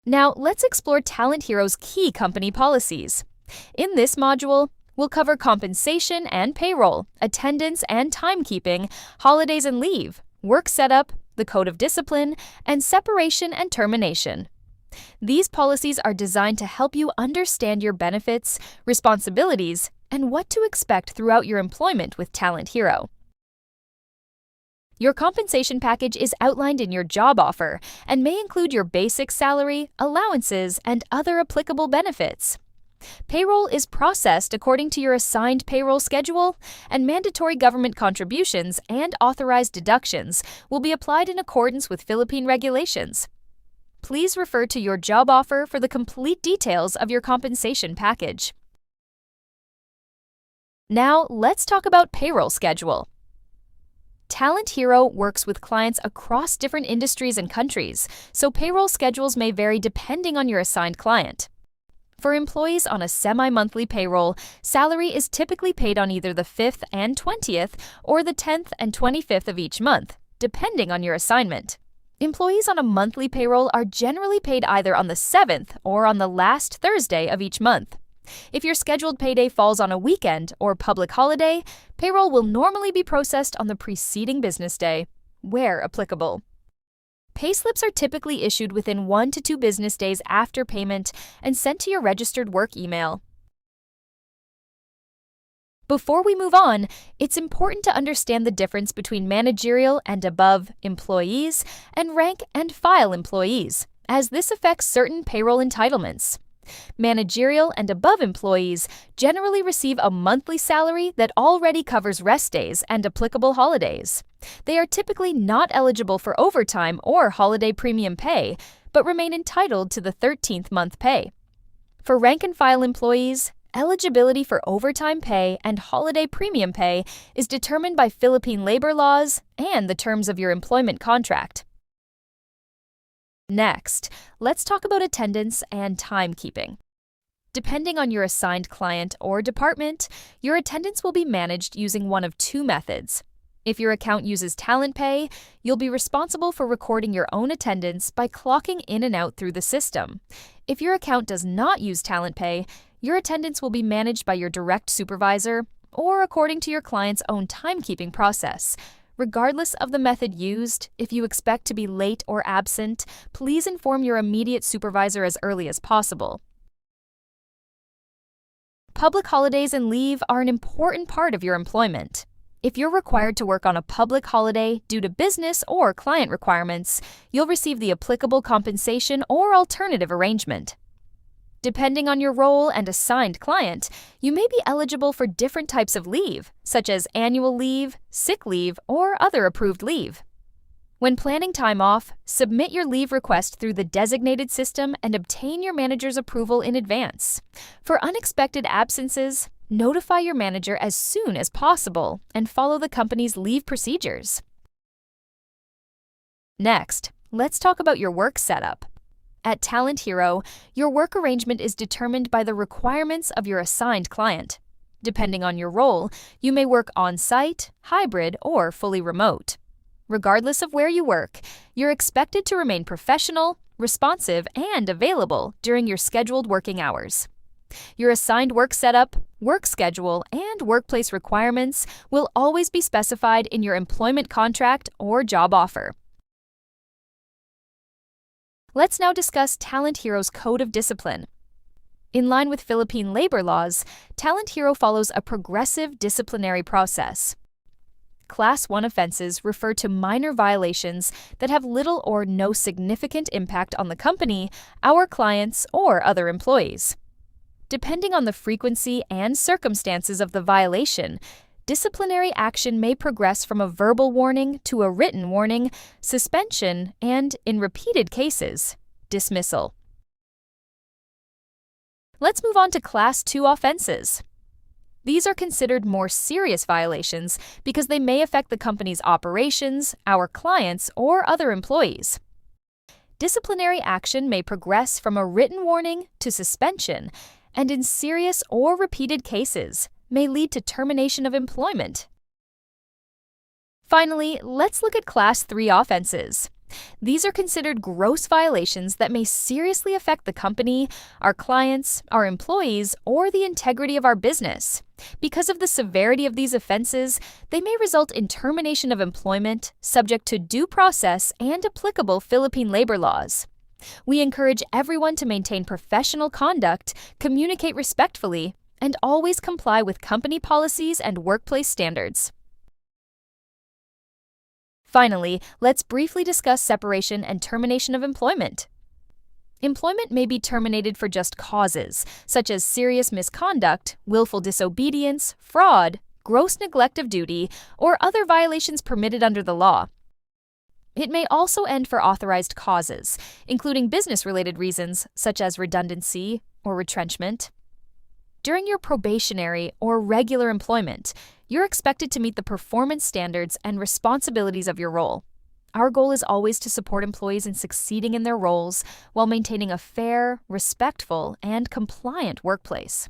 Now, let's explore Talent Hero's key company policies. In this module, we'll cover compensation and payroll, attendance and timekeeping, holidays and leave, work setup, the code of discipline, and separation and termination. These policies are designed to help you understand your benefits, responsibilities, and what to expect throughout your employment with Talent Hero. Your compensation package is outlined in your job offer and may include your basic salary, allowances, and other applicable benefits. Payroll is processed according to your assigned payroll schedule, and mandatory government contributions and authorized deductions will be applied in accordance with Philippine regulations. Please refer to your job offer for the complete details of your compensation package. Now, let's talk about payroll schedule. Talent Hero works with clients across different industries and countries, so payroll schedules may vary depending on your assigned client. For employees on a semi-monthly payroll, salary is typically paid on either the 5th and 20th or the 10th and 25th of each month, depending on your assignment. Employees on a monthly payroll are generally paid either on the 7th or on the last Thursday of each month. If your scheduled payday falls on a weekend or public holiday, payroll will normally be processed on the preceding business day, where applicable. Payslips are typically issued within 1 to 2 business days after payment and sent to your registered work email. Before we move on, it's important to understand the difference between managerial and above employees and rank and file employees, as this affects certain payroll entitlements. Managerial and above employees generally receive a monthly salary that already covers rest days and applicable holidays. They are typically not eligible for overtime or holiday premium pay, but remain entitled to the 13th month pay. For rank and file employees, eligibility for overtime pay and holiday premium pay is determined by Philippine labor laws and the terms of your employment contract. Next, let's talk about attendance and timekeeping. Depending on your assigned client or department, your attendance will be managed using one of two methods. If your account uses Talent Pay, you'll be responsible for recording your own attendance by clocking in and out through the system. If your account does not use Talent Pay, your attendance will be managed by your direct supervisor or according to your client's own timekeeping process. Regardless of the method used, if you expect to be late or absent, please inform your immediate supervisor as early as possible. Public holidays and leave are an important part of your employment. If you're required to work on a public holiday due to business or client requirements, you'll receive the applicable compensation or alternative arrangement. Depending on your role and assigned client, you may be eligible for different types of leave, such as annual leave, sick leave, or other approved leave. When planning time off, submit your leave request through the designated system and obtain your manager's approval in advance. For unexpected absences, notify your manager as soon as possible and follow the company's leave procedures. Next, let's talk about your work setup. At Talent Hero, your work arrangement is determined by the requirements of your assigned client. Depending on your role, you may work on-site, hybrid, or fully remote. Regardless of where you work, you're expected to remain professional, responsive, and available during your scheduled working hours. Your assigned work setup, work schedule, and workplace requirements will always be specified in your employment contract or job offer. Let's now discuss Talent Hero's Code of Discipline. In line with Philippine labor laws, Talent Hero follows a progressive disciplinary process. Class 1 offenses refer to minor violations that have little or no significant impact on the company, our clients, or other employees. Depending on the frequency and circumstances of the violation, disciplinary action may progress from a verbal warning to a written warning, suspension, and, in repeated cases, dismissal. Let's move on to Class 2 offenses. These are considered more serious violations because they may affect the company's operations, our clients, or other employees. Disciplinary action may progress from a written warning to suspension, and in serious or repeated cases, may lead to termination of employment. Finally, let's look at Class 3 offenses. These are considered gross violations that may seriously affect the company, our clients, our employees, or the integrity of our business. Because of the severity of these offenses, they may result in termination of employment, subject to due process and applicable Philippine labor laws. We encourage everyone to maintain professional conduct, communicate respectfully, and always comply with company policies and workplace standards. Finally, let's briefly discuss separation and termination of employment. Employment may be terminated for just causes, such as serious misconduct, willful disobedience, fraud, gross neglect of duty, or other violations permitted under the law. It may also end for authorized causes, including business-related reasons such as redundancy or retrenchment. During your probationary or regular employment, you're expected to meet the performance standards and responsibilities of your role. Our goal is always to support employees in succeeding in their roles while maintaining a fair, respectful, and compliant workplace.